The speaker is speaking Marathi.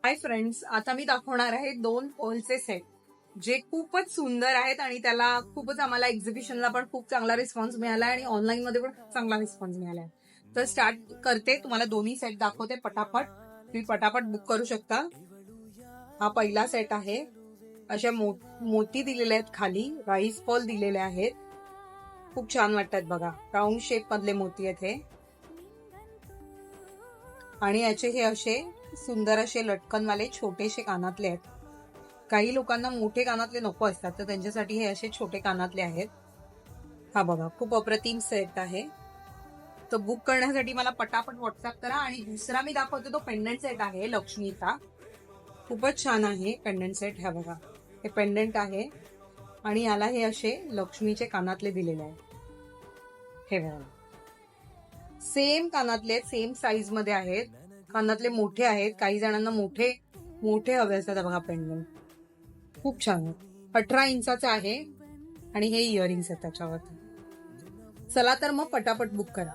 हाय फ्रेंड्स, आता मी दाखवणार आहे 2 पोलचे सेट जे खूपच सुंदर आहेत आणि त्याला खूपच आम्हाला एक्झिबिशनला पण खूप चांगला रिस्पॉन्स मिळाला आणि ऑनलाईन मध्ये पण खूप चांगला रिस्पॉन्स मिळाला. तर स्टार्ट करते, तुम्हाला दोन्ही सेट दाखवते पटापट. तुम्ही पटापट बुक करू शकता. हा पहिला सेट आहे. अशा मोती दिलेले आहेत, खाली राईस बॉल दिलेले आहेत. खूप छान वाटतात बघा, राऊंड शेप मधले मोती आहेत हे. आणि याचे हे असे सुंदर असे लटकनवाले छोटेसे कानातले आहेत. काही लोकांना मोठे कानातले नको असतात, तर त्यांच्यासाठी हे असे छोटे कानातले आहेत. हा बघा, खूप अप्रतिम सेट आहे. तर बुक करण्यासाठी मला पटापट व्हॉट्सअप करा. आणि दुसरा मी दाखवते तो पेंडंट सेट आहे लक्ष्मीचा. खूपच छान आहे पेंडंट सेट. हा बघा, हे पेंडंट आहे आणि याला हे असे लक्ष्मीचे कानातले दिलेले आहेत. हे बघा, सेम कानातले आहेत, सेम साईज मध्ये आहेत. कानातले मोठे आहेत, काही जणांना मोठे मोठे हवे असतात. बघा, पेंडंट खूप छान आहे. 18 इंचाचा आहे आणि हे इयरिंग्स आहेत त्याच्यावरती. चला तर मग पटापट बुक करा.